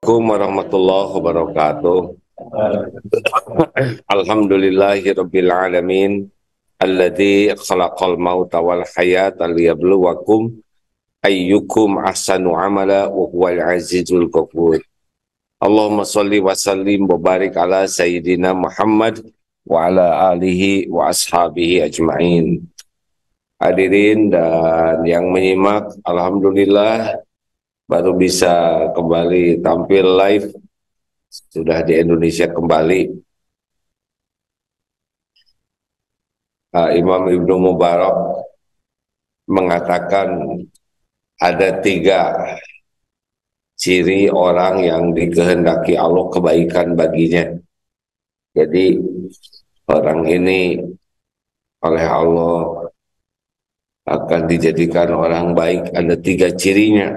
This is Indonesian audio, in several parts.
Assalamualaikum warahmatullahi wabarakatuh. Alhamdulillahirabbil alamin alladzi khalaqal mauta wal hayata liyabluwakum ayyukum ahsanu amala wa huwal azizul ghafur. Allahumma shalli wa sallim wa barik ala sayyidina Muhammad wa ala alihi wa ashabihi ajmain. Hadirin dan yang menyimak, alhamdulillah baru bisa kembali tampil live, sudah di Indonesia kembali. Imam Ibnu Mubarak mengatakan ada 3 ciri orang yang dikehendaki Allah kebaikan baginya. Jadi orang ini oleh Allah akan dijadikan orang baik, ada 3 cirinya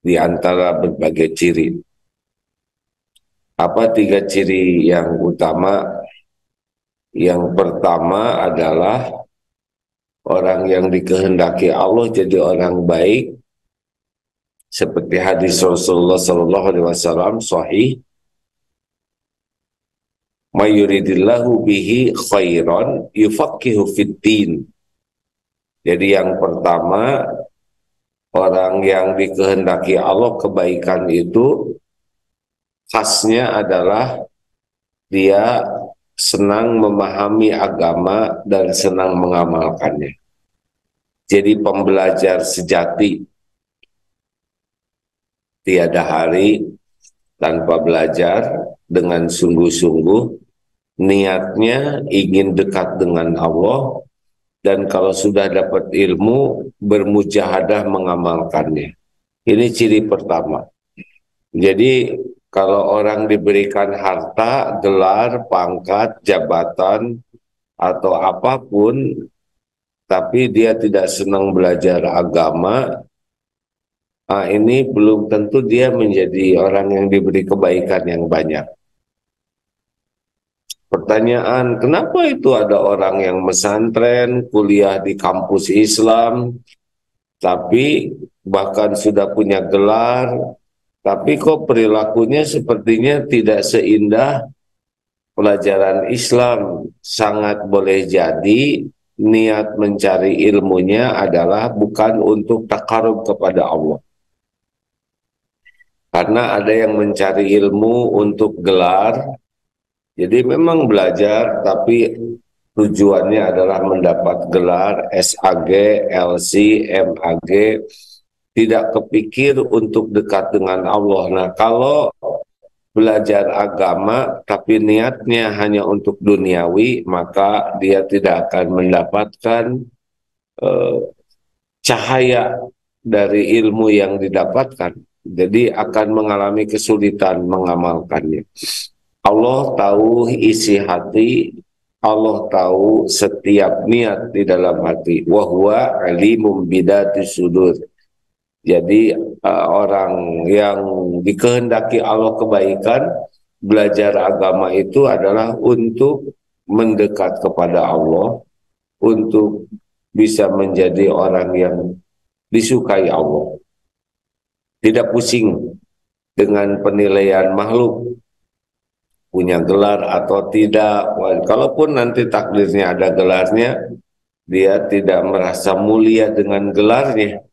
di antara berbagai ciri. Apa 3 ciri yang utama? Yang pertama adalah orang yang dikehendaki Allah jadi orang baik, seperti hadis Rasulullah SAW sahih, "May yuridillahu bihi khairan yufaqihu fid-din." Jadi yang pertama, orang yang dikehendaki Allah kebaikan itu khasnya adalah dia senang memahami agama dan senang mengamalkannya. Jadi pembelajar sejati. Tiada hari tanpa belajar dengan sungguh-sungguh, niatnya ingin dekat dengan Allah, dan kalau sudah dapat ilmu, bermujahadah mengamalkannya. Ini ciri pertama. Jadi kalau orang diberikan harta, gelar, pangkat, jabatan, atau apapun, tapi dia tidak senang belajar agama, ini belum tentu dia menjadi orang yang diberi kebaikan yang banyak. Pertanyaan, kenapa itu ada orang yang mesantren, kuliah di kampus Islam, tapi bahkan sudah punya gelar, tapi kok perilakunya sepertinya tidak seindah pelajaran Islam? Sangat boleh jadi niat mencari ilmunya adalah bukan untuk takarub kepada Allah. Karena ada yang mencari ilmu untuk gelar, jadi memang belajar, tapi tujuannya adalah mendapat gelar SAG, LC, MAG, tidak kepikir untuk dekat dengan Allah. Nah, kalau belajar agama tapi niatnya hanya untuk duniawi, maka dia tidak akan mendapatkan cahaya dari ilmu yang didapatkan. Jadi akan mengalami kesulitan mengamalkannya. Allah tahu isi hati, Allah tahu setiap niat di dalam hati. Wa huwa alimum bidati sudur. Jadi orang yang dikehendaki Allah kebaikan, belajar agama itu adalah untuk mendekat kepada Allah, untuk bisa menjadi orang yang disukai Allah. Tidak pusing dengan penilaian makhluk, punya gelar atau tidak. Kalaupun nanti takdirnya ada gelarnya, dia tidak merasa mulia dengan gelarnya,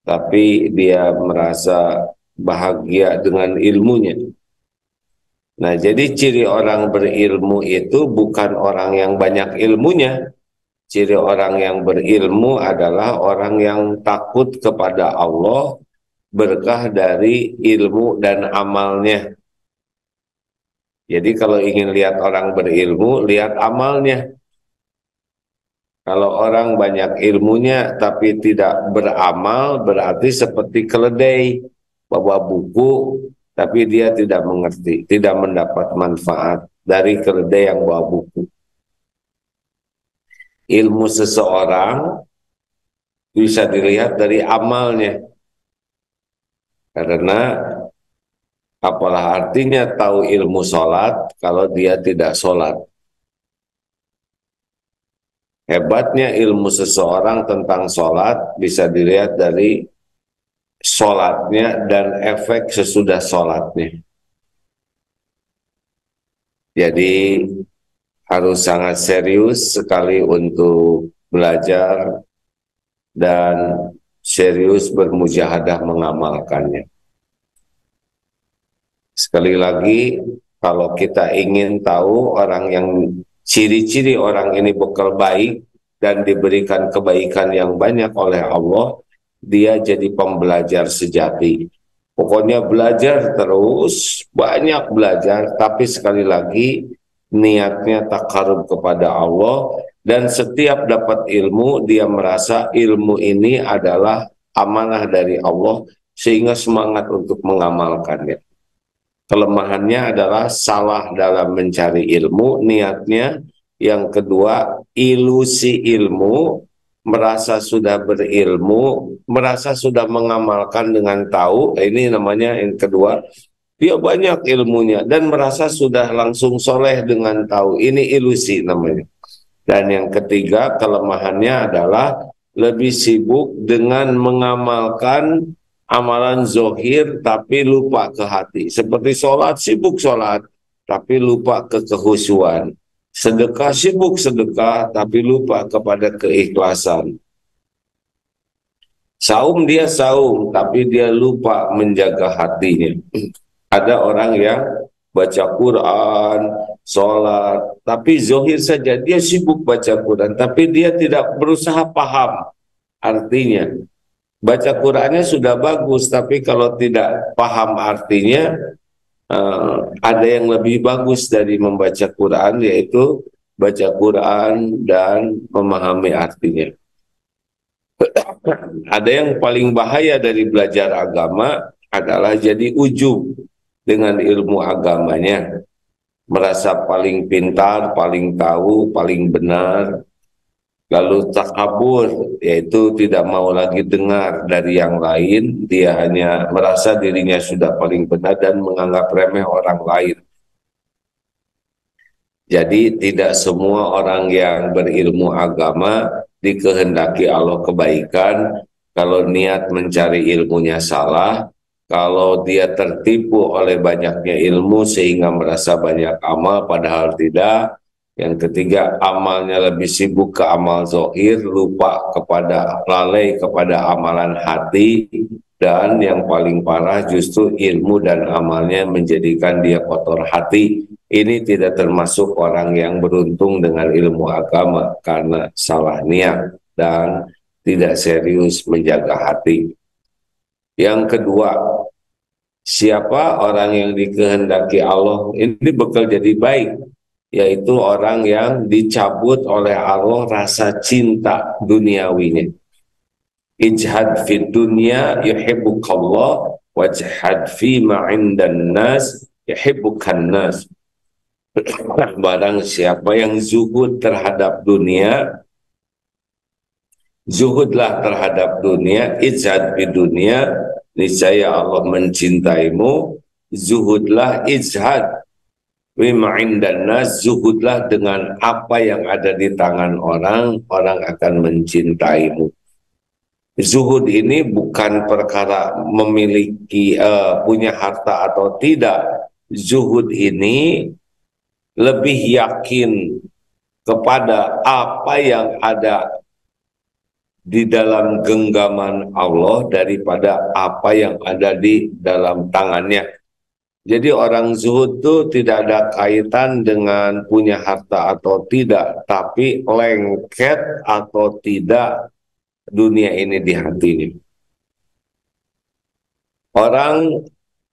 tapi dia merasa bahagia dengan ilmunya. Nah, jadi ciri orang berilmu itu bukan orang yang banyak ilmunya. Ciri orang yang berilmu adalah orang yang takut kepada Allah, berkah dari ilmu dan amalnya. Jadi kalau ingin lihat orang berilmu, lihat amalnya. Kalau orang banyak ilmunya tapi tidak beramal, berarti seperti keledai bawa buku tapi dia tidak mengerti, tidak mendapat manfaat dari keledai yang bawa buku. Ilmu seseorang bisa dilihat dari amalnya. Karena apalah artinya tahu ilmu sholat kalau dia tidak sholat. Hebatnya ilmu seseorang tentang sholat bisa dilihat dari sholatnya dan efek sesudah sholatnya. Jadi harus sangat serius sekali untuk belajar dan serius bermujahadah mengamalkannya. Sekali lagi, kalau kita ingin tahu orang yang ciri-ciri orang ini bekal baik dan diberikan kebaikan yang banyak oleh Allah, dia jadi pembelajar sejati. Pokoknya belajar terus, banyak belajar, tapi sekali lagi niatnya takarub kepada Allah, dan setiap dapat ilmu dia merasa ilmu ini adalah amanah dari Allah sehingga semangat untuk mengamalkannya. Kelemahannya adalah salah dalam mencari ilmu, niatnya. Yang kedua, ilusi ilmu, merasa sudah berilmu, merasa sudah mengamalkan dengan tahu. Ini namanya yang kedua. Dia banyak ilmunya dan merasa sudah langsung soleh dengan tahu. Ini ilusi namanya. Dan yang ketiga, kelemahannya adalah lebih sibuk dengan mengamalkan amalan zohir tapi lupa ke hati. Seperti sholat, sibuk sholat tapi lupa ke kehusuan. Sedekah, sibuk sedekah tapi lupa kepada keikhlasan. Saum, dia saum tapi dia lupa menjaga hatinya. Ada orang yang baca Quran, sholat, tapi zohir saja, dia sibuk baca Quran, tapi dia tidak berusaha paham artinya. Baca Qurannya sudah bagus, tapi kalau tidak paham artinya, ada yang lebih bagus dari membaca Quran, yaitu baca Quran dan memahami artinya. Ada yang paling bahaya dari belajar agama adalah jadi ujub dengan ilmu agamanya, merasa paling pintar, paling tahu, paling benar, lalu takabur, yaitu tidak mau lagi dengar dari yang lain, dia hanya merasa dirinya sudah paling benar dan menganggap remeh orang lain. Jadi tidak semua orang yang berilmu agama dikehendaki Allah kebaikan. Kalau niat mencari ilmunya salah, kalau dia tertipu oleh banyaknya ilmu sehingga merasa banyak amal padahal tidak. Yang ketiga, amalnya lebih sibuk ke amal zohir, lupa kepada, lalai kepada amalan hati. Dan yang paling parah justru ilmu dan amalnya menjadikan dia kotor hati. Ini tidak termasuk orang yang beruntung dengan ilmu agama karena salah niat dan tidak serius menjaga hati. Yang kedua, siapa orang yang dikehendaki Allah ini bakal jadi baik, yaitu orang yang dicabut oleh Allah rasa cinta duniawinya. Ijhad fid dunya yuhibbukallah wajhad fi ma 'indan nas yuhibbukan nas. Barang siapa yang zuhud terhadap dunia, zuhudlah terhadap dunia, ijhad fid dunya, niscaya Allah mencintaimu. Zuhudlah, ijhad fi ma 'indan nas, zuhudlah dengan apa yang ada di tangan orang, orang akan mencintaimu. Zuhud ini bukan perkara memiliki punya harta atau tidak. Zuhud ini lebih yakin kepada apa yang ada di dalam genggaman Allah daripada apa yang ada di dalam tangannya. Jadi orang zuhud itu tidak ada kaitan dengan punya harta atau tidak, tapi lengket atau tidak dunia ini di hatinya. Orang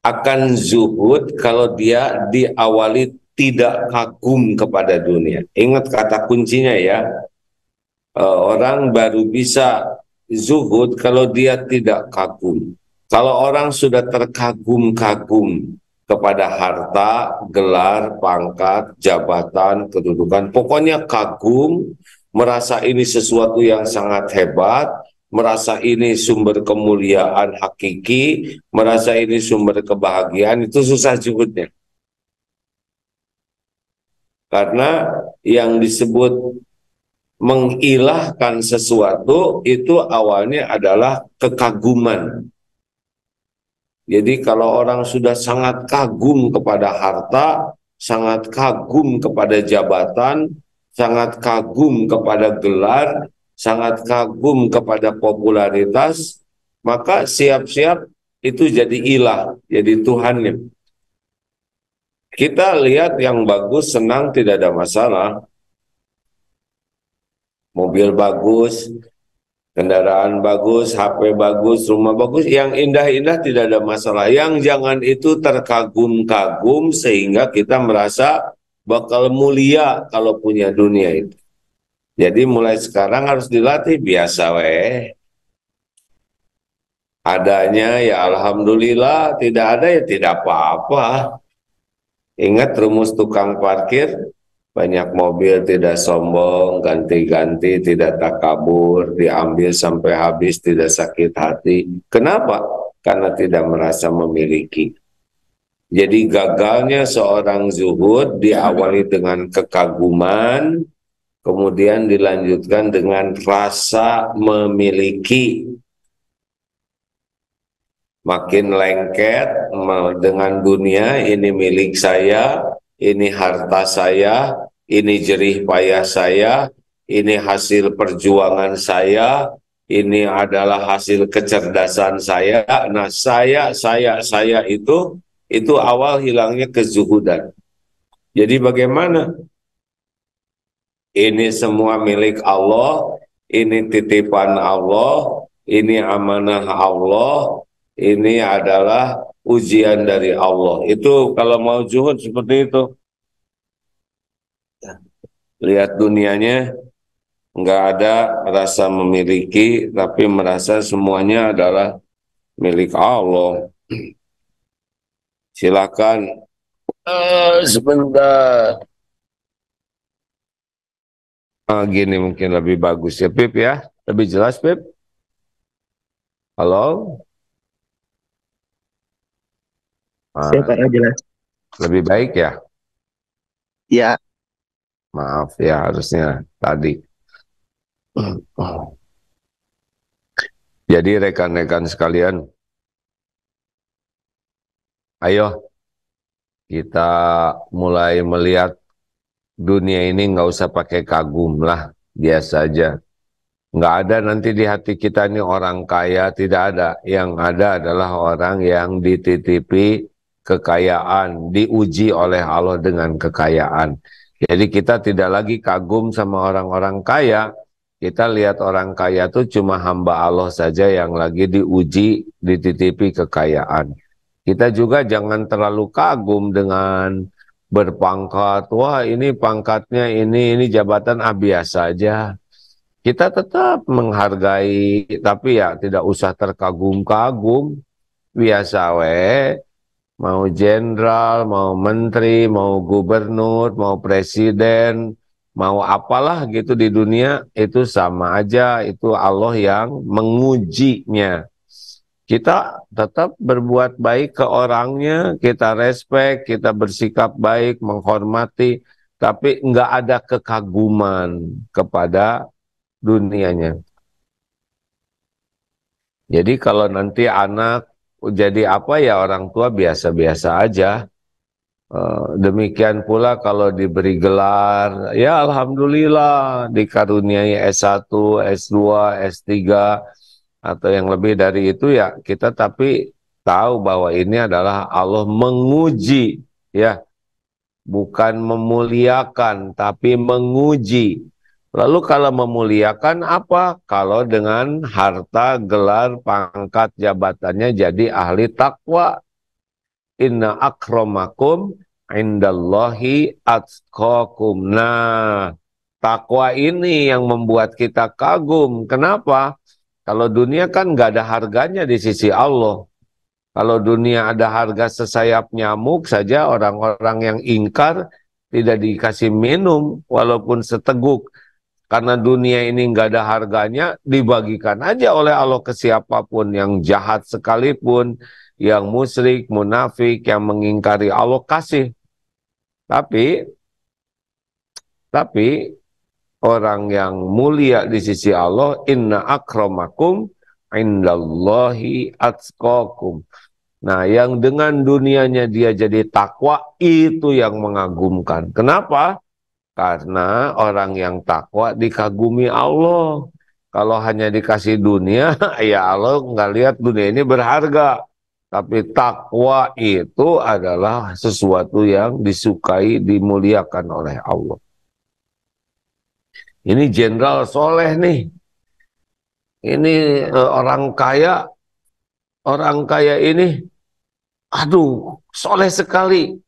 akan zuhud kalau dia diawali tidak kagum kepada dunia. Ingat kata kuncinya ya, orang baru bisa zuhud kalau dia tidak kagum. Kalau orang sudah terkagum-kagum kepada harta, gelar, pangkat, jabatan, kedudukan, pokoknya kagum, merasa ini sesuatu yang sangat hebat, merasa ini sumber kemuliaan hakiki, merasa ini sumber kebahagiaan, itu susah zuhudnya. Karena yang disebut mengilahkan sesuatu itu awalnya adalah kekaguman. Jadi kalau orang sudah sangat kagum kepada harta, sangat kagum kepada jabatan, sangat kagum kepada gelar, sangat kagum kepada popularitas, maka siap-siap itu jadi ilah, jadi Tuhannya. Kita lihat yang bagus, senang, tidak ada masalah. Mobil bagus, kendaraan bagus, HP bagus, rumah bagus, yang indah-indah tidak ada masalah. Yang jangan itu terkagum-kagum sehingga kita merasa bakal mulia kalau punya dunia itu. Jadi mulai sekarang harus dilatih biasa weh. Adanya ya alhamdulillah, tidak ada ya tidak apa-apa. Ingat rumus tukang parkir, banyak mobil tidak sombong, ganti-ganti, tidak takabur, diambil sampai habis, tidak sakit hati. Kenapa? Karena tidak merasa memiliki. Jadi gagalnya seorang zuhud diawali dengan kekaguman, kemudian dilanjutkan dengan rasa memiliki. Makin lengket dengan dunia, ini milik saya, ini harta saya, ini jerih payah saya, ini hasil perjuangan saya, ini adalah hasil kecerdasan saya. Nah, saya itu awal hilangnya kezuhudan. Jadi bagaimana? Ini semua milik Allah, ini titipan Allah, ini amanah Allah, ini adalah ujian dari Allah. Itu kalau mau zuhud seperti itu. Lihat dunianya, nggak ada rasa memiliki, tapi merasa semuanya adalah milik Allah. Silakan. Sebentar. Gini mungkin lebih bagus ya, Pip ya. Lebih jelas, Pip. Halo? Siapa jelas? Lebih baik ya? Ya, Maaf ya, harusnya tadi. Jadi rekan-rekan sekalian, ayo kita mulai melihat dunia ini nggak usah pakai kagum lah, biasa aja. Nggak ada nanti di hati kita ini orang kaya, tidak ada. Yang ada adalah orang yang dititipi kekayaan, diuji oleh Allah dengan kekayaan. Jadi kita tidak lagi kagum sama orang-orang kaya, kita lihat orang kaya itu cuma hamba Allah saja yang lagi diuji, dititipi kekayaan. Kita juga jangan terlalu kagum dengan berpangkat, wah ini pangkatnya ini jabatan biasa aja. Kita tetap menghargai, tapi ya tidak usah terkagum-kagum, biasa mau jenderal, mau menteri, mau gubernur, mau presiden, mau apalah gitu di dunia, itu sama aja, itu Allah yang mengujinya. Kita tetap berbuat baik ke orangnya, kita respect, kita bersikap baik, menghormati, tapi nggak ada kekaguman kepada dunianya. Jadi kalau nanti anak jadi apa ya orang tua biasa-biasa aja. Demikian pula kalau diberi gelar, ya alhamdulillah dikaruniai S1, S2, S3 atau yang lebih dari itu ya kita tapi tahu bahwa ini adalah Allah menguji ya, bukan memuliakan tapi menguji. Lalu kalau memuliakan apa? Kalau dengan harta, gelar, pangkat, jabatannya jadi ahli takwa. Inna akramakum indallahi atqakum. Nah, takwa ini yang membuat kita kagum. Kenapa? Kalau dunia kan nggak ada harganya di sisi Allah. Kalau dunia ada harga sesayap nyamuk saja, orang-orang yang ingkar tidak dikasih minum walaupun seteguk. Karena dunia ini nggak ada harganya, dibagikan aja oleh Allah ke siapapun, yang jahat sekalipun, yang musyrik, munafik, yang mengingkari Allah, kasih. Tapi orang yang mulia di sisi Allah, inna akramakum indallahi atqakum. Nah, yang dengan dunianya dia jadi takwa, itu yang mengagumkan. Kenapa? Karena orang yang takwa dikagumi Allah. Kalau hanya dikasih dunia, ya Allah nggak lihat dunia ini berharga. Tapi takwa itu adalah sesuatu yang disukai, dimuliakan oleh Allah. Ini Jenderal Soleh nih. Ini orang kaya ini, aduh, soleh sekali.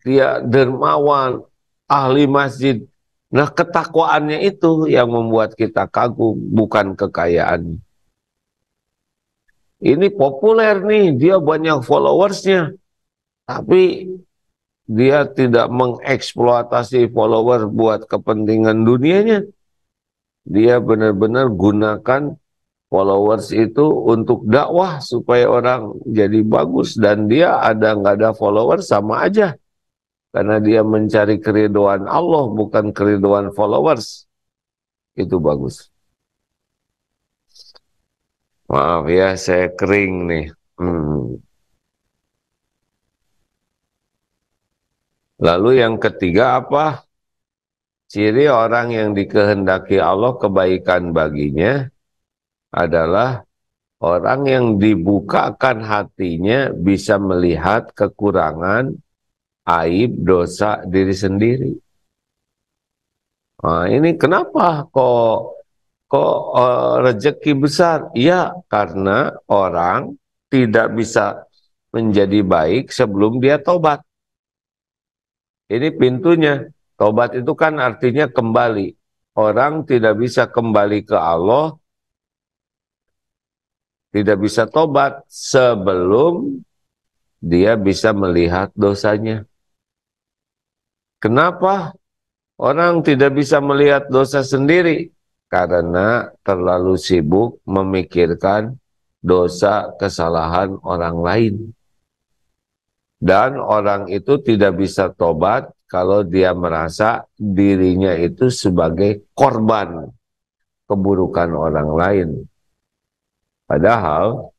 Dia dermawan, ahli masjid. Nah, ketakwaannya itu yang membuat kita kagum, bukan kekayaan. Ini populer nih, dia banyak followersnya, tapi dia tidak mengeksploitasi follower buat kepentingan dunianya. Dia benar-benar gunakan followers itu untuk dakwah supaya orang jadi bagus, dan dia ada nggak ada follower sama aja. Karena dia mencari keriduan Allah, bukan keriduan followers. Itu bagus. Maaf ya, saya kering nih. Lalu yang ketiga apa? Ciri orang yang dikehendaki Allah kebaikan baginya adalah orang yang dibukakan hatinya bisa melihat kekurangan, aib, dosa diri sendiri. Nah, ini kenapa rezeki besar? Ya, karena orang tidak bisa menjadi baik sebelum dia tobat. Ini pintunya. Tobat itu kan artinya kembali. Orang tidak bisa kembali ke Allah, tidak bisa tobat sebelum dia bisa melihat dosanya. Kenapa orang tidak bisa melihat dosa sendiri? Karena terlalu sibuk memikirkan dosa kesalahan orang lain. Dan orang itu tidak bisa tobat kalau dia merasa dirinya itu sebagai korban keburukan orang lain. Padahal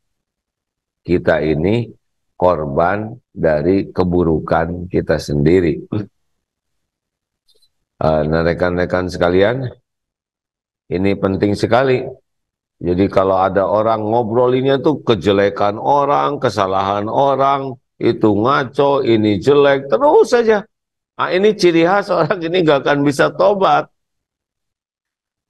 kita ini korban dari keburukan kita sendiri. Nah, rekan-rekan sekalian, ini penting sekali. Jadi kalau ada orang ngobrolinnya tuh kejelekan orang, kesalahan orang, itu ngaco, ini jelek, terus saja. Nah, ini ciri khas orang ini gak akan bisa tobat.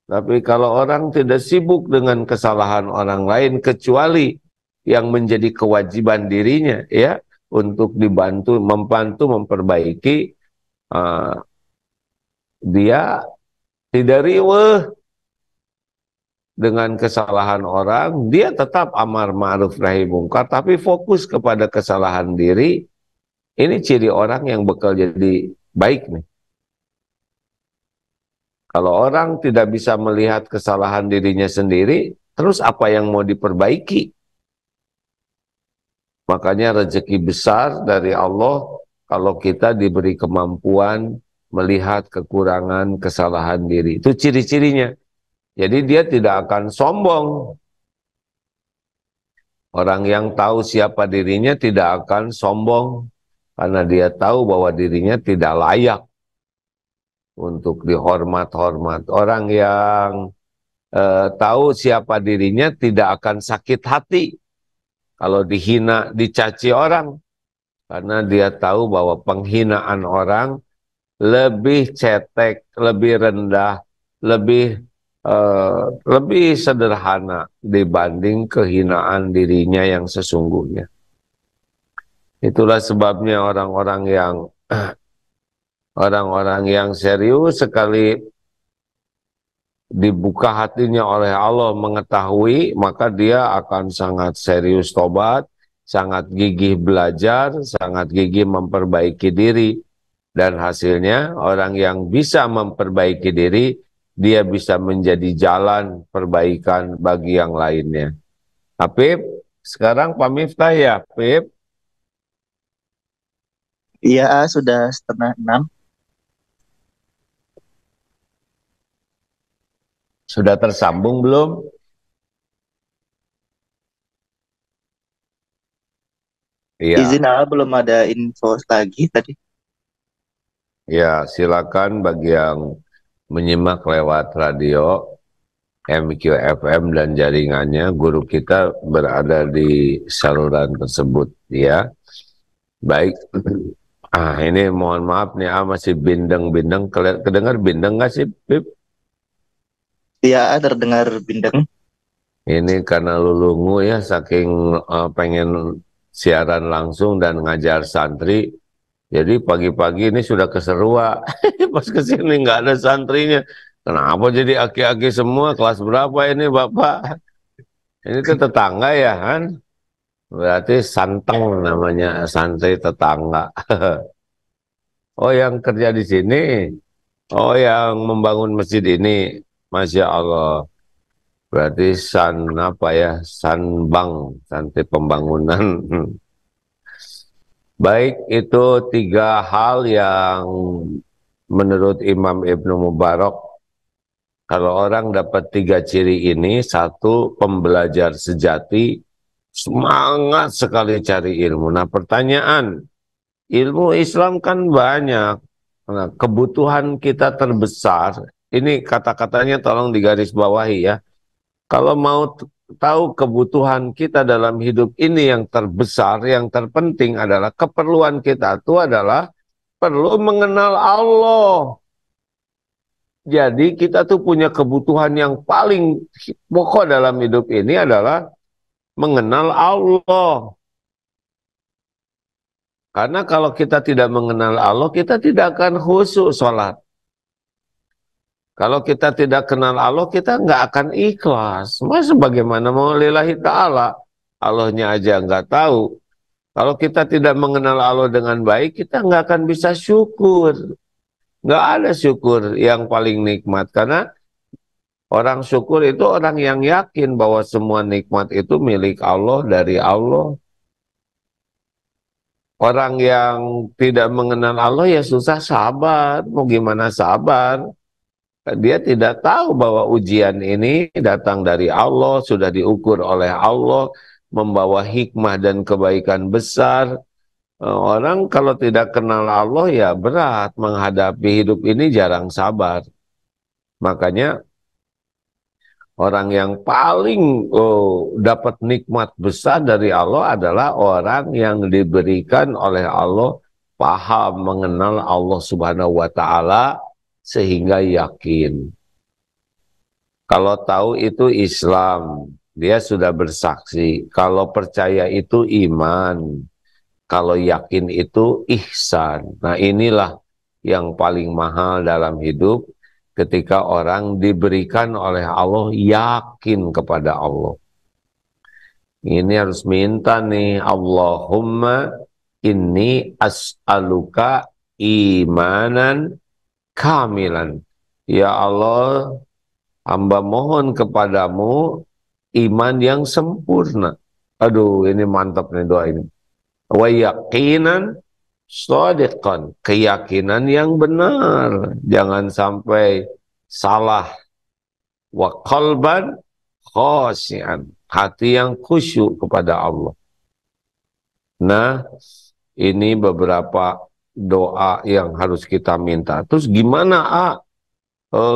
Tapi kalau orang tidak sibuk dengan kesalahan orang lain, kecuali yang menjadi kewajiban dirinya, ya, untuk membantu memperbaiki, uh, dia tidak riweh dengan kesalahan orang, dia tetap amar ma'ruf nahi mungkar, tapi fokus kepada kesalahan diri. Ini ciri orang yang bakal jadi baik nih. Kalau orang tidak bisa melihat kesalahan dirinya sendiri, terus apa yang mau diperbaiki? Makanya rezeki besar dari Allah kalau kita diberi kemampuan melihat kekurangan, kesalahan diri. Itu ciri-cirinya. Jadi dia tidak akan sombong. Orang yang tahu siapa dirinya tidak akan sombong karena dia tahu bahwa dirinya tidak layak untuk dihormat-hormat. Orang yang tahu siapa dirinya tidak akan sakit hati kalau dihina, dicaci orang, karena dia tahu bahwa penghinaan orang lebih cetek, lebih rendah, lebih sederhana dibanding kehinaan dirinya yang sesungguhnya. Itulah sebabnya orang-orang yang serius sekali dibuka hatinya oleh Allah mengetahui, maka dia akan sangat serius tobat, sangat gigih belajar, sangat gigih memperbaiki diri. Dan hasilnya orang yang bisa memperbaiki diri, dia bisa menjadi jalan perbaikan bagi yang lainnya. Habib, sekarang Pak Miftah ya, Habib. Iya, sudah 5:30. Sudah tersambung belum? Iya, Izin belum ada info lagi tadi. ya silakan bagi yang menyimak lewat radio MQFM dan jaringannya, guru kita berada di saluran tersebut, ya. Baik. Ini mohon maaf nih, masih bindeng-bindeng. Kedengar bindeng nggak sih, Pip? Iya, terdengar bindeng. Ini karena lulungu ya, saking pengen siaran langsung dan ngajar santri. Jadi pagi-pagi ini sudah keserua. Pas kesini nggak ada santrinya. Kenapa jadi aki-aki semua? Kelas berapa ini, Bapak? Ini tuh tetangga ya kan? Berarti santeng namanya, santri tetangga. Oh, yang kerja di sini. Oh, yang membangun masjid ini. Masya Allah. Berarti apa ya? Sanbang, santri pembangunan. Baik, itu tiga hal yang menurut Imam Ibnu Mubarak, kalau orang dapat tiga ciri ini, satu, pembelajar sejati, semangat sekali cari ilmu. Nah, pertanyaan, ilmu Islam kan banyak. Nah, kebutuhan kita terbesar, ini kata-katanya tolong digarisbawahi ya. Kalau mau tahu kebutuhan kita dalam hidup ini yang terbesar, yang terpenting adalah keperluan kita itu adalah perlu mengenal Allah. Jadi kita tuh punya kebutuhan yang paling pokok dalam hidup ini adalah mengenal Allah. Karena kalau kita tidak mengenal Allah, kita tidak akan khusyuk sholat. Kalau kita tidak kenal Allah, kita nggak akan ikhlas. Masa bagaimana mau lillahi ta'ala? Allahnya aja nggak tahu. Kalau kita tidak mengenal Allah dengan baik, kita nggak akan bisa syukur. Nggak ada syukur yang paling nikmat. Karena orang syukur itu orang yang yakin bahwa semua nikmat itu milik Allah, dari Allah. Orang yang tidak mengenal Allah ya susah sabar. Mau gimana sabar? Dia tidak tahu bahwa ujian ini datang dari Allah, sudah diukur oleh Allah, membawa hikmah dan kebaikan besar. Orang kalau tidak kenal Allah ya berat menghadapi hidup ini, jarang sabar. Makanya orang yang paling dapat nikmat besar dari Allah adalah orang yang diberikan oleh Allah paham mengenal Allah Subhanahu wa taala sehingga yakin. Kalau tahu itu Islam, dia sudah bersaksi. Kalau percaya itu iman. Kalau yakin itu ihsan. Nah, inilah yang paling mahal dalam hidup, ketika orang diberikan oleh Allah yakin kepada Allah. Ini harus minta nih, Allahumma inni as'aluka imanan kamilan. Ya Allah, hamba mohon kepadamu iman yang sempurna. Aduh, ini mantap nih doa ini. Wa yaqinan shadiqan, keyakinan yang benar, jangan sampai salah. Wa qalban khashian, hati yang khusyuk kepada Allah. Nah, ini beberapa doa yang harus kita minta. Terus gimana,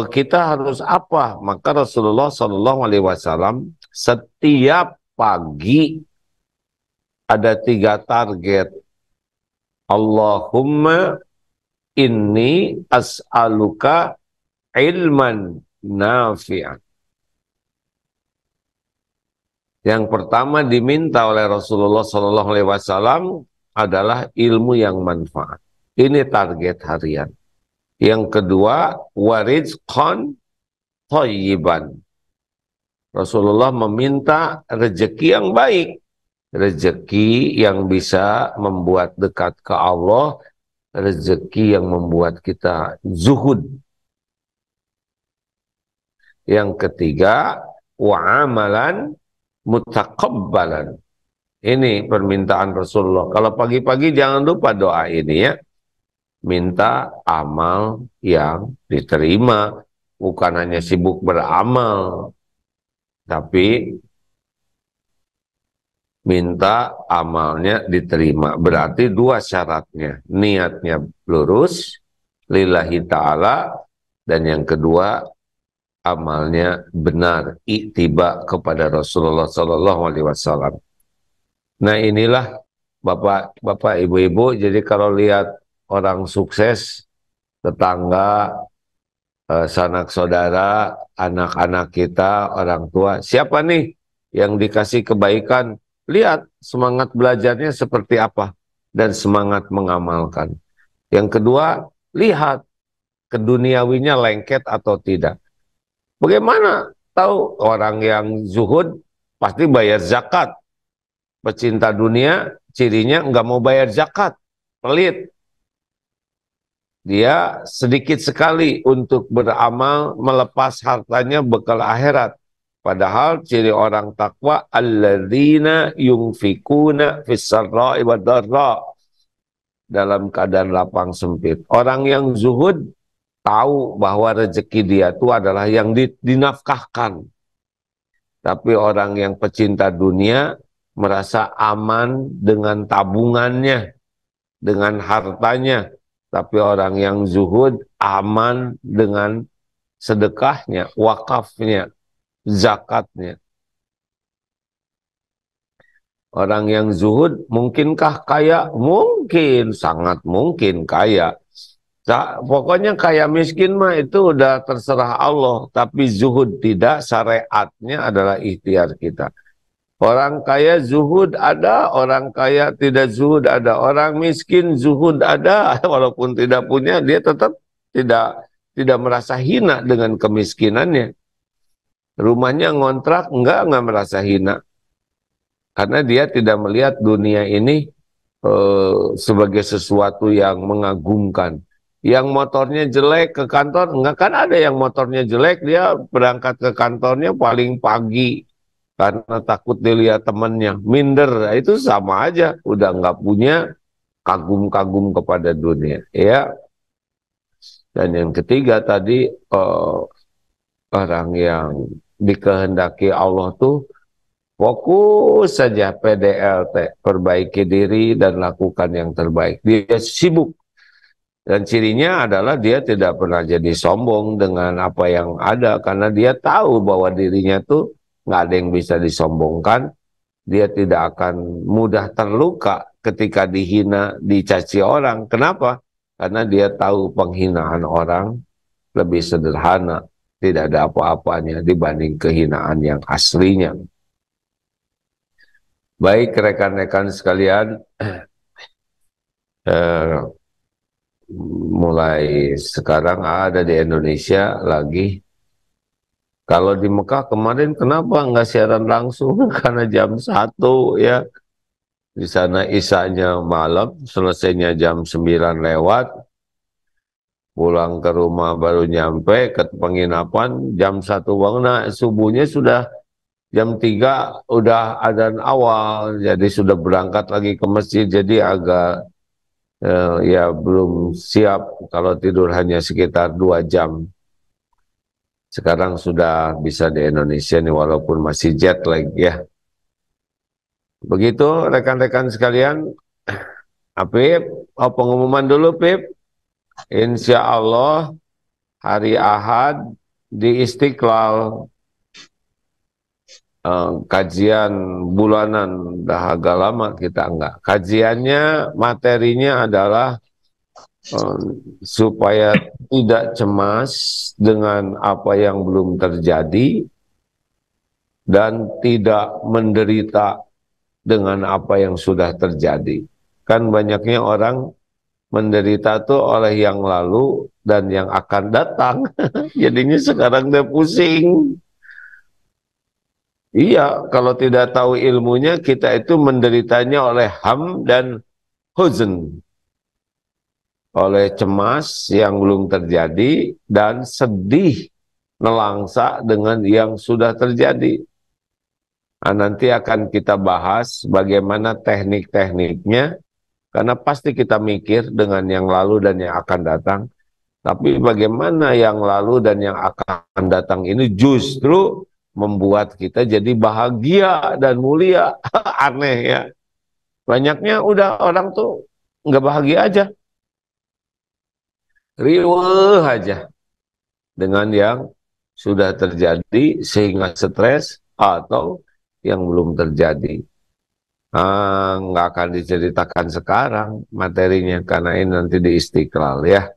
kita harus apa? Maka Rasulullah Shallallahu Alaihi Wasallam setiap pagi ada tiga target. Allahumma inni as'aluka ilman nafi'an. Yang pertama diminta oleh Rasulullah Shallallahu Alaihi Wasallam adalah ilmu yang manfaat. Ini target harian. Yang kedua, warizqan thayyiban. Rasulullah meminta rezeki yang baik, rezeki yang bisa membuat dekat ke Allah, rezeki yang membuat kita zuhud. Yang ketiga, wa amalan mutaqabbalan. Ini permintaan Rasulullah. Kalau pagi-pagi jangan lupa doa ini ya. Minta amal yang diterima. Bukan hanya sibuk beramal, tapi minta amalnya diterima. Berarti dua syaratnya, niatnya lurus lillahi ta'ala, dan yang kedua amalnya benar, ittiba kepada Rasulullah Sallallahu Alaihi Wasallam. Nah inilah bapak ibu-ibu, jadi kalau lihat orang sukses, tetangga, sanak saudara, anak-anak kita, orang tua, siapa nih yang dikasih kebaikan? Lihat semangat belajarnya seperti apa dan semangat mengamalkan. Yang kedua, lihat keduniawinya lengket atau tidak. Bagaimana tahu orang yang zuhud pasti bayar zakat. Pecinta dunia cirinya nggak mau bayar zakat, pelit. Dia sedikit sekali untuk beramal, melepas hartanya bekal akhirat. Padahal ciri orang takwa, alladzina yunfikuna fis-sarra'i wad-dharra, dalam keadaan lapang sempit. Orang yang zuhud tahu bahwa rezeki dia itu adalah yang dinafkahkan. Tapi orang yang pecinta dunia merasa aman dengan tabungannya, dengan hartanya. Tapi orang yang zuhud aman dengan sedekahnya, wakafnya, zakatnya. Orang yang zuhud mungkinkah kaya? Mungkin, sangat mungkin kaya. Pokoknya kaya miskin mah itu udah terserah Allah. Tapi zuhud tidak, syariatnya adalah ikhtiar kita. Orang kaya zuhud ada, orang kaya tidak zuhud ada, orang miskin zuhud ada, walaupun tidak punya dia tetap tidak merasa hina dengan kemiskinannya. Rumahnya ngontrak enggak merasa hina, karena dia tidak melihat dunia ini sebagai sesuatu yang mengagumkan. Yang motornya jelek ke kantor, enggak, kan ada yang motornya jelek dia berangkat ke kantornya paling pagi karena takut dilihat temannya, minder. Itu sama aja, udah nggak punya, kagum-kagum kepada dunia, ya. Dan yang ketiga tadi, orang yang dikehendaki Allah tuh fokus saja PDLT, perbaiki diri dan lakukan yang terbaik. Dia sibuk, dan cirinya adalah dia tidak pernah jadi sombong dengan apa yang ada, karena dia tahu bahwa dirinya tuh nggak ada yang bisa disombongkan. Dia tidak akan mudah terluka ketika dihina, dicaci orang. Kenapa? Karena dia tahu penghinaan orang lebih sederhana, tidak ada apa-apanya dibanding kehinaan yang aslinya. Baik rekan-rekan sekalian, mulai sekarang ada di Indonesia lagi. Kalau di Mekah kemarin kenapa nggak siaran langsung? Karena jam 1 ya. Di sana isanya malam, selesainya jam 9 lewat. Pulang ke rumah baru nyampe ke penginapan jam 1 bangun. Nah, subuhnya sudah jam 3 udah adzan awal. Jadi sudah berangkat lagi ke masjid. Jadi agak ya belum siap kalau tidur hanya sekitar 2 jam. Sekarang sudah bisa di Indonesia nih walaupun masih jet lag ya. Begitu rekan-rekan sekalian. Apip, pengumuman dulu Pip. Insya Allah hari Ahad di Istiqlal, kajian bulanan, dah agak lama kita enggak. Kajiannya, materinya adalah supaya tidak cemas dengan apa yang belum terjadi dan tidak menderita dengan apa yang sudah terjadi. Kan banyaknya orang menderita tuh oleh yang lalu dan yang akan datang. Jadinya sekarang dia pusing. Iya, kalau tidak tahu ilmunya kita itu menderitanya oleh ham dan huzn, oleh cemas yang belum terjadi dan sedih nelangsa dengan yang sudah terjadi. Nah, nanti akan kita bahas bagaimana teknik-tekniknya, karena pasti kita mikir dengan yang lalu dan yang akan datang. Tapi bagaimana yang lalu dan yang akan datang ini justru membuat kita jadi bahagia dan mulia. Aneh ya. Banyaknya udah orang tuh nggak bahagia aja, riweuh aja dengan yang sudah terjadi sehingga stres atau yang belum terjadi. Nggak akan diceritakan sekarang materinya karena ini nanti di Istiqlal ya.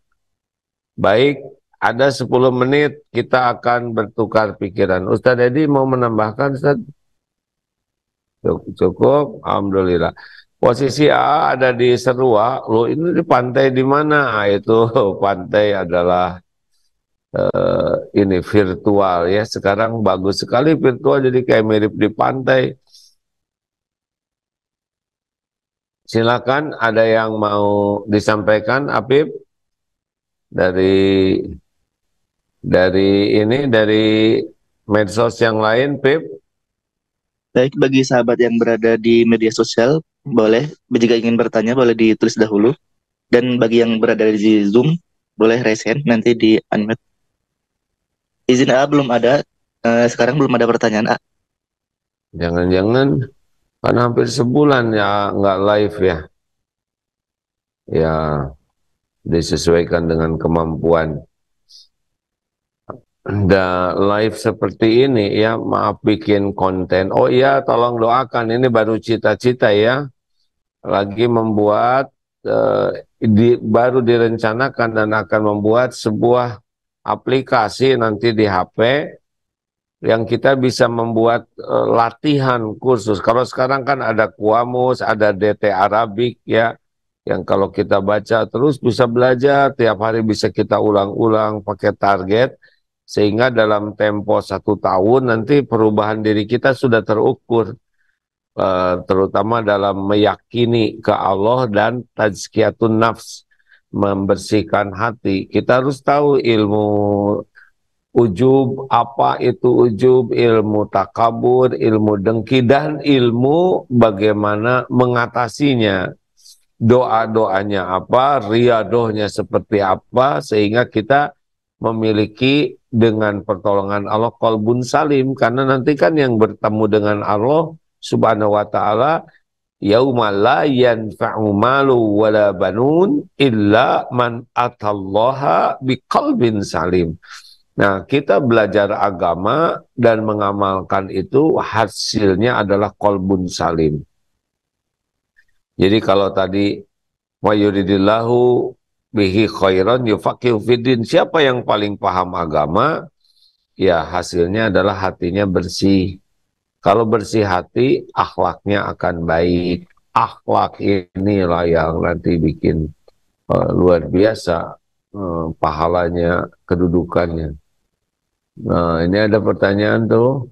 Baik, ada 10 menit kita akan bertukar pikiran. Ustadz Edi mau menambahkan, Ustadz? Cukup, Alhamdulillah. Posisi A ada di Serua, lo ini di pantai di mana? Itu pantai adalah ini virtual ya. Sekarang bagus sekali virtual, jadi kayak mirip di pantai. Silakan, ada yang mau disampaikan, Apip? Dari dari medsos yang lain, Pip? Baik, bagi sahabat yang berada di media sosial, boleh jika ingin bertanya boleh ditulis dahulu. Dan bagi yang berada di Zoom, boleh raise hand nanti di unmute. Izin A belum ada, sekarang belum ada pertanyaan A. Jangan-jangan kan hampir sebulan ya nggak live ya. Ya, disesuaikan dengan kemampuan. Live seperti ini ya, maaf bikin konten. Oh iya, tolong doakan, ini baru cita-cita ya. Lagi membuat, baru direncanakan dan akan membuat sebuah aplikasi nanti di HP yang kita bisa membuat latihan kursus. Kalau sekarang kan ada Kuamus, ada DT Arabik ya, yang kalau kita baca terus bisa belajar, tiap hari bisa kita ulang-ulang pakai target, sehingga dalam tempo 1 tahun nanti perubahan diri kita sudah terukur, terutama dalam meyakini ke Allah dan tazkiyatun nafs, membersihkan hati. Kita harus tahu ilmu ujub, apa itu ujub, ilmu takabur, ilmu dengki, dan ilmu bagaimana mengatasinya. Doa-doanya apa, riadohnya seperti apa, sehingga kita memiliki dengan pertolongan Allah qalbun salim. Karena nanti kan yang bertemu dengan Allah subhanahu wa ta'ala, yauma la yanfa'u malu wala banun illa man atallaha biqalbin salim. Nah, kita belajar agama dan mengamalkan itu hasilnya adalah qalbun salim. Jadi kalau tadi wa yuridillahu bihi khairan yufaqihu fiddin, siapa yang paling paham agama? Ya, hasilnya adalah hatinya bersih. Kalau bersih hati, akhlaknya akan baik. Akhlak inilah yang nanti bikin luar biasa pahalanya, kedudukannya. Nah, ini ada pertanyaan tuh.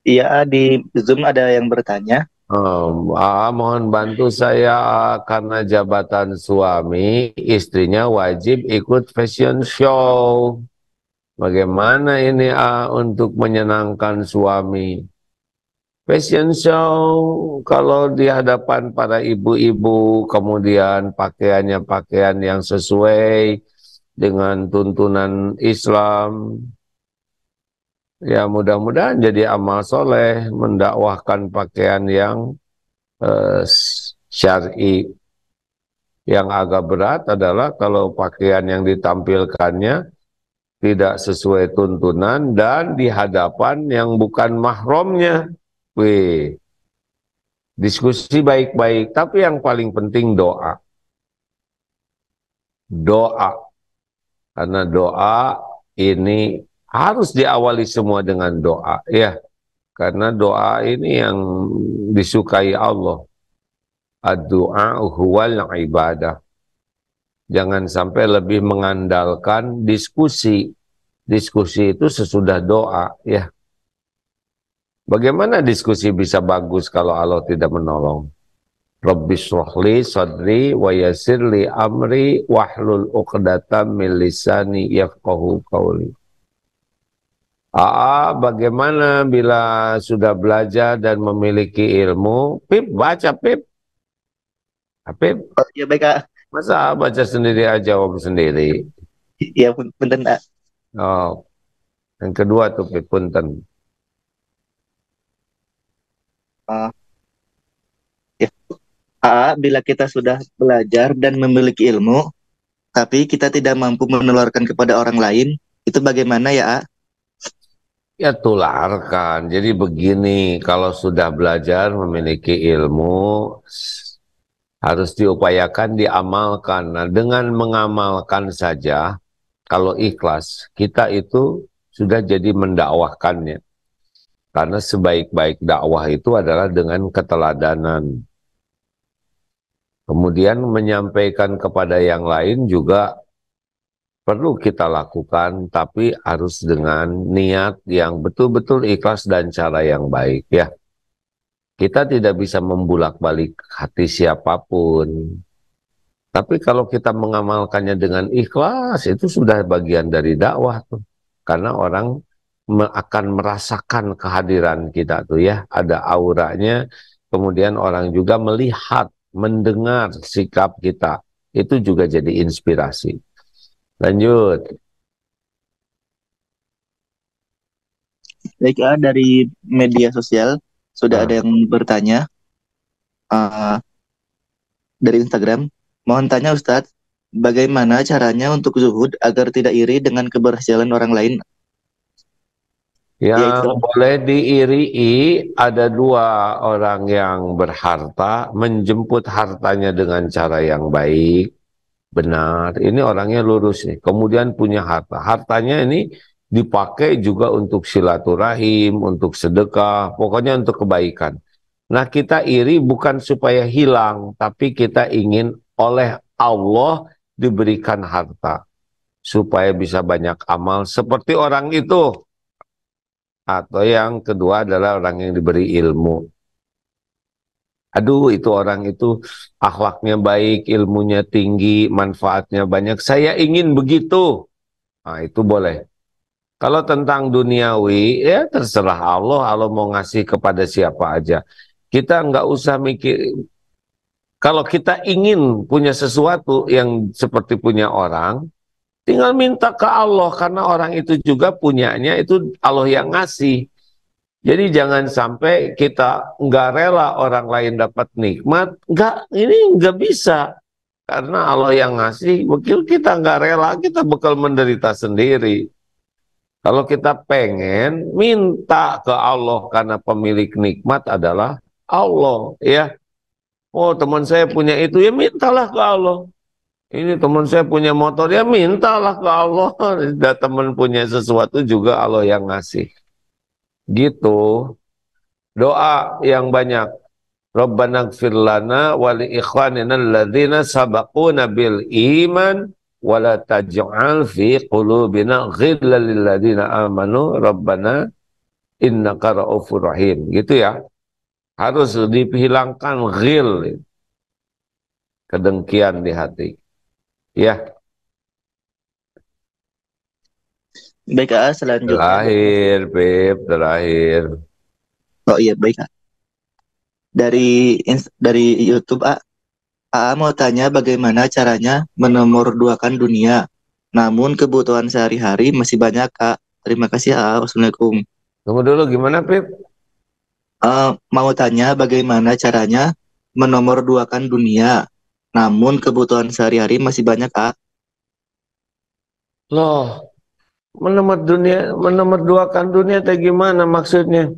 Iya, di Zoom ada yang bertanya. Mohon bantu saya karena jabatan suami, istrinya wajib ikut fashion show. Bagaimana ini untuk menyenangkan suami? Fashion show kalau di hadapan para ibu-ibu, kemudian pakaiannya pakaian yang sesuai dengan tuntunan Islam. Ya mudah-mudahan jadi amal soleh, mendakwahkan pakaian yang syar'i. Yang agak berat adalah kalau pakaian yang ditampilkannya tidak sesuai tuntunan dan di hadapan yang bukan mahramnya. Wih, diskusi baik-baik, tapi yang paling penting doa. Doa, karena doa ini harus diawali semua dengan doa, ya. Karena doa ini yang disukai Allah. Ad-du'a huwal ibadah. Jangan sampai lebih mengandalkan diskusi. Diskusi itu sesudah doa, ya. Bagaimana diskusi bisa bagus kalau Allah tidak menolong? Rabbi shrahli sadri wa yassirli amri wahlul 'uqdatam min lisani yafqahu qawli. Bagaimana bila sudah belajar dan memiliki ilmu? Pip, baca Pip. Pip, Oh, ya baik, A. masa baca sendiri aja, jawab sendiri? Ya, punten, A. Oh, yang kedua tuh punten. Uh, ya. A, bila kita sudah belajar dan memiliki ilmu, tapi kita tidak mampu menularkan kepada orang lain, itu bagaimana ya, A? Ya tularkan. Jadi begini, kalau sudah belajar memiliki ilmu harus diupayakan diamalkan. Nah, dengan mengamalkan saja, kalau ikhlas, kita itu sudah jadi mendakwahkannya. Karena sebaik-baik dakwah itu adalah dengan keteladanan. Kemudian menyampaikan kepada yang lain juga perlu kita lakukan, tapi harus dengan niat yang betul-betul ikhlas dan cara yang baik ya. Kita tidak bisa membulak-balik hati siapapun. Tapi kalau kita mengamalkannya dengan ikhlas, itu sudah bagian dari dakwah tuh. Karena orang akan merasakan kehadiran kita tuh ya. Ada auranya, kemudian orang juga melihat, mendengar sikap kita. Itu juga jadi inspirasi. Lanjut. Baik, A, dari media sosial sudah Nah, ada yang bertanya uh, dari Instagram. Mohon tanya Ustadz, bagaimana caranya untuk zuhud agar tidak iri dengan keberhasilan orang lain? yang Yaitu, boleh diirii ada dua orang yang berharta, menjemput hartanya dengan cara yang baik, benar. Ini orangnya lurus nih. Kemudian punya harta. Hartanya ini dipakai juga untuk silaturahim, untuk sedekah, pokoknya untuk kebaikan. Nah, kita iri bukan supaya hilang, tapi kita ingin oleh Allah diberikan harta supaya bisa banyak amal seperti orang itu. Atau yang kedua adalah orang yang diberi ilmu. Aduh, itu orang itu akhlaknya baik, ilmunya tinggi, manfaatnya banyak. Saya ingin begitu. Nah, itu boleh. Kalau tentang duniawi, ya terserah Allah. Allah mau ngasih kepada siapa aja. Kita nggak usah mikir. Kalau kita ingin punya sesuatu yang seperti punya orang, tinggal minta ke Allah. Karena orang itu juga punyanya, itu Allah yang ngasih. Jadi jangan sampai kita nggak rela orang lain dapat nikmat, ini nggak bisa. Karena Allah yang ngasih, wakil kita nggak rela, kita bakal menderita sendiri. Kalau kita pengen, minta ke Allah karena pemilik nikmat adalah Allah. Ya, oh teman saya punya itu, ya mintalah ke Allah. Ini teman saya punya motor, ya mintalah ke Allah. Dan teman punya sesuatu juga Allah yang ngasih. Gitu. Doa yang banyak. Rabbana gfir lana wa li ikhwanina alladhina sabaquna bil iman wa la taj'al fi qulubina ghillan lil ladzina amanu rabbana innaka raufur rahim. Gitu ya. Harus dihilangkan ghil, kedengkian di hati. Ya, baik, A, selanjutnya. terakhir, Pip, terakhir. Oh iya, baik, A. Dari YouTube, A mau tanya bagaimana caranya menomorduakan dunia, namun kebutuhan sehari-hari masih banyak, A. Terima kasih, A. Wassalamualaikum. Tunggu dulu, gimana, Pip? Mau tanya bagaimana caranya menomorduakan dunia, namun kebutuhan sehari-hari masih banyak, A. Loh, menomorduakan dunia teh gimana maksudnya?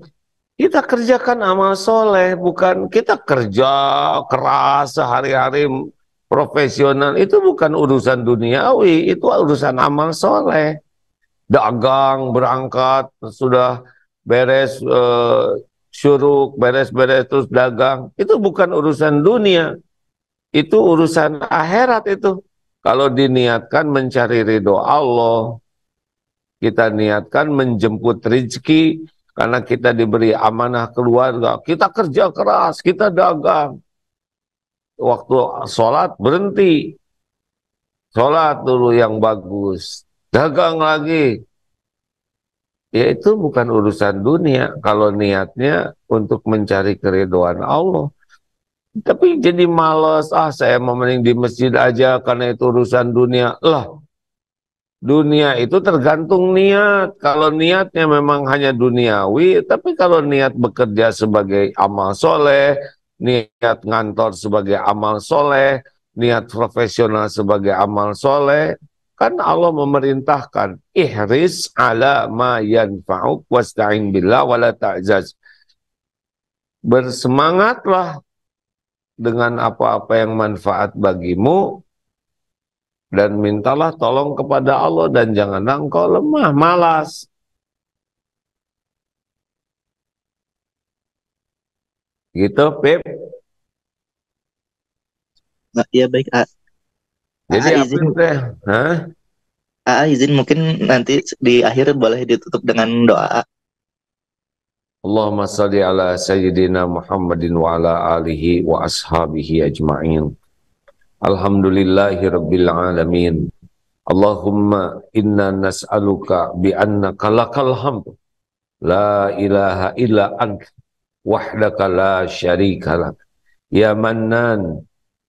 Kita kerjakan amal soleh, bukan kita kerja keras sehari-hari profesional. Itu bukan urusan duniawi, itu urusan amal soleh. Dagang, berangkat, sudah beres syuruk, beres-beres terus dagang. Itu bukan urusan dunia, itu urusan akhirat itu. Kalau diniatkan mencari ridho Allah, kita niatkan menjemput rezeki karena kita diberi amanah keluarga. Kita kerja keras, kita dagang. Waktu sholat berhenti. Sholat dulu yang bagus. Dagang lagi. Ya itu bukan urusan dunia. Kalau niatnya untuk mencari keridhaan Allah. Tapi jadi males. Ah, saya mau mending di masjid aja karena itu urusan dunia. Lah, Dunia itu tergantung niat. Kalau niatnya memang hanya duniawi, tapi kalau niat bekerja sebagai amal soleh, niat ngantor sebagai amal soleh, niat profesional sebagai amal soleh, kan Allah memerintahkan, ihris ala ma yanfa'uk wasta'in billah wala ta'jaz. Bersemangatlah dengan apa-apa yang manfaat bagimu, dan mintalah tolong kepada Allah dan janganlah engkau lemah, malas. Gitu, Pip. Nah, ya baik, Jadi apa izin, teh? Hah? izin mungkin nanti di akhir boleh ditutup dengan doa. Allahumma salli ala sayyidina Muhammadin wa ala alihi wa ashabihi ajma'in. Alhamdulillahi rabbil alamin. Allahumma inna nas'aluka bi annaka lakal hamd. La ilaha illa ant wahdaka la syarika lak. Ya Mannan,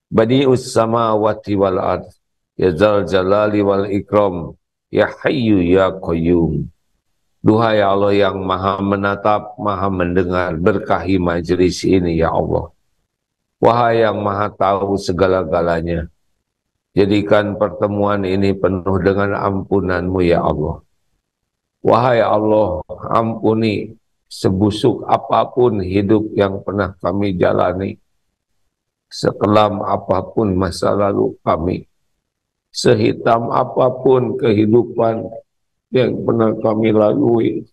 badi'us samawati wal ard. Ya Zal Jalali wal Ikram. Ya Hayyu ya Qayyum. Duhai Allah yang maha menatap, maha mendengar, berkahi majelis ini ya Allah. Wahai yang maha tahu segala-galanya, jadikan pertemuan ini penuh dengan ampunan-Mu ya Allah. Wahai Allah, ampuni sebusuk apapun hidup yang pernah kami jalani, sekelam apapun masa lalu kami, sehitam apapun kehidupan yang pernah kami lalui.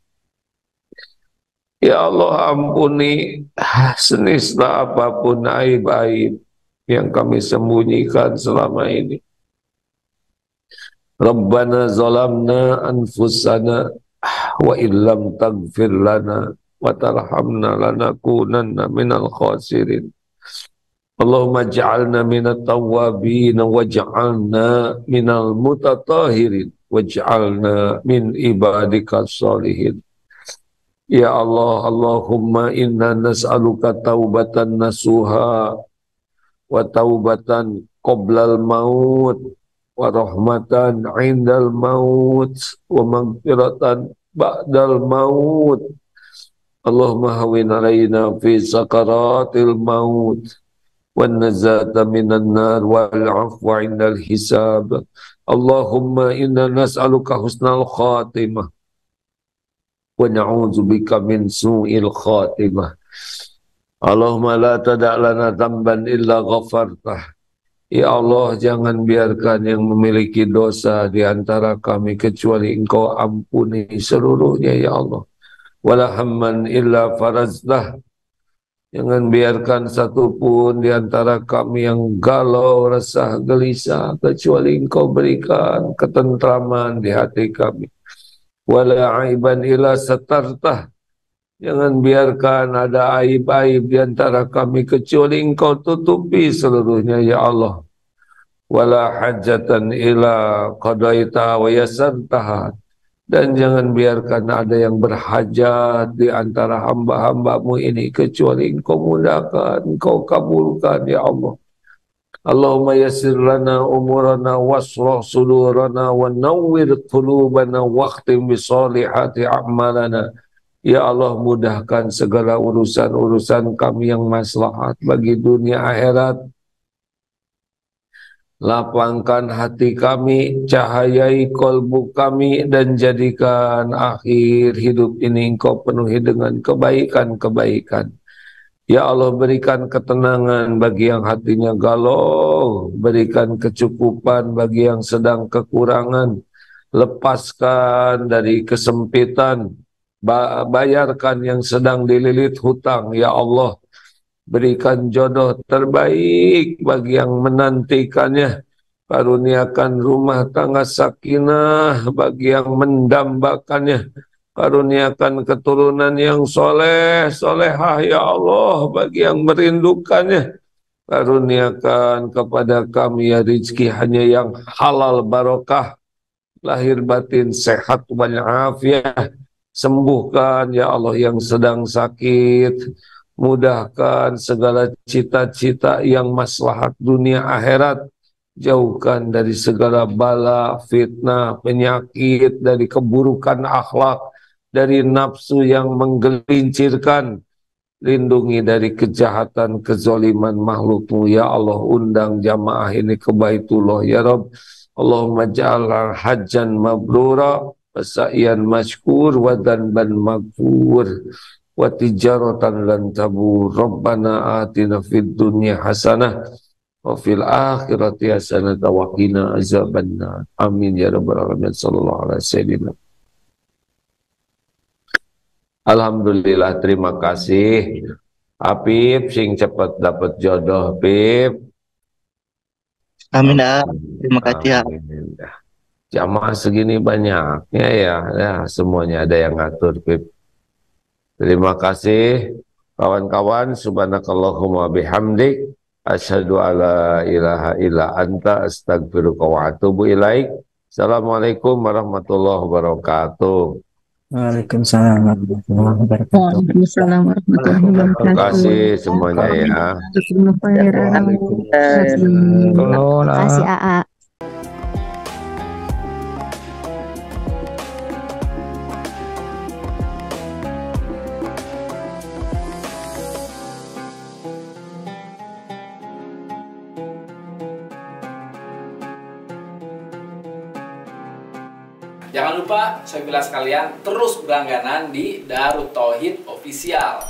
Ya Allah, ampuni senislah apapun aib-aib yang kami sembunyikan selama ini. Rabbana zalamna anfusana wa illam taghfir lana wa tarhamna lanakunanna minal khasirin. Allahumma ja'alna minat tawwabin waj'alna minal mutatahirin waj'alna min ibadika salihin. Ya Allah, Allahumma inna nas'aluka taubatan nasuha wa taubatan qoblal maut wa rahmatan indal maut wa maghfiratan ba'dal maut. Allahumma hawin alaina fi sakaratil maut wan nazata minan nar wal afwa indal hisab. Allahumma inna nas'aluka husnal khatimah wa na'udzubika min su'il khatimah. Allahumma la tada' lana dzamban illa ghafartah. Ya Allah, jangan biarkan yang memiliki dosa di antara kami kecuali Engkau ampuni seluruhnya ya Allah. Wala hamman illa farazlah. Jangan biarkan satupun di antara kami yang galau, resah, gelisah kecuali Engkau berikan ketentraman di hati kami. Wala aiban illa satartah. Jangan biarkan ada aib-aib di antara kami kecuali Engkau tutupi seluruhnya ya Allah. Wala hajatan illa qadaita wa yassartaha. Dan jangan biarkan ada yang berhajat di antara hamba-hambamu ini kecuali Engkau mudahkan, Engkau kabulkan ya Allah. Allahumma yassir lana umurana wasrah sudurana wa nawwir qulubana waqtim bisolihati a'malana. Ya Allah, mudahkan segala urusan-urusan kami yang maslahat bagi dunia akhirat. Lapangkan hati kami, cahayai kolbu kami, dan jadikan akhir hidup ini Engkau penuhi dengan kebaikan-kebaikan. Ya Allah, berikan ketenangan bagi yang hatinya galau, berikan kecukupan bagi yang sedang kekurangan, lepaskan dari kesempitan, bayarkan yang sedang dililit hutang, ya Allah. Berikan jodoh terbaik bagi yang menantikannya. Karuniakan rumah tangga sakinah bagi yang mendambakannya. Karuniakan keturunan yang soleh, solehah ya Allah bagi yang merindukannya. Karuniakan kepada kami ya rizki hanya yang halal barokah. Lahir batin sehat walafiat. Sembuhkan ya Allah yang sedang sakit. Mudahkan segala cita-cita yang maslahat dunia akhirat. jauhkan dari segala bala, fitnah, penyakit, dari keburukan akhlak, dari nafsu yang menggelincirkan. Lindungi dari kejahatan, kezaliman makhlukmu. Ya Allah, undang jamaah ini ke Baitullah. Ya Rabb, Allahumma ja'al hajjan mabrura, wasa'yan mashkur, wa dhanban maghfur, wa tijaratan lan tabur. Rabbana atina fid dunya hasanah, wa fil akhirati hasanah, wa qina azabannar. Amin ya rabbal alamin. Sallallahu alaihi wasallam. Alhamdulillah, terima kasih. Apip sing cepat dapat jodoh, Pip. Amin dah. Terima kasih ya. Amin. Jamaah segini banyaknya ya, ya semuanya ada yang ngatur, Pip. Terima kasih kawan-kawan. Subhanakallahumma bihamdik, asyhadu alla ilaha illa anta, astagfiruka wa atubu ilaik. Assalamualaikum warahmatullahi wabarakatuh. Waalaikumsalam warahmatullahi wabarakatuh. Waalaikumsalam warahmatullahi Terima wabarakatuh. kasih semuanya ya. Terima kasih AA. Jangan lupa, saya bilang sekalian, terus berlangganan di Darut Tauhid Official.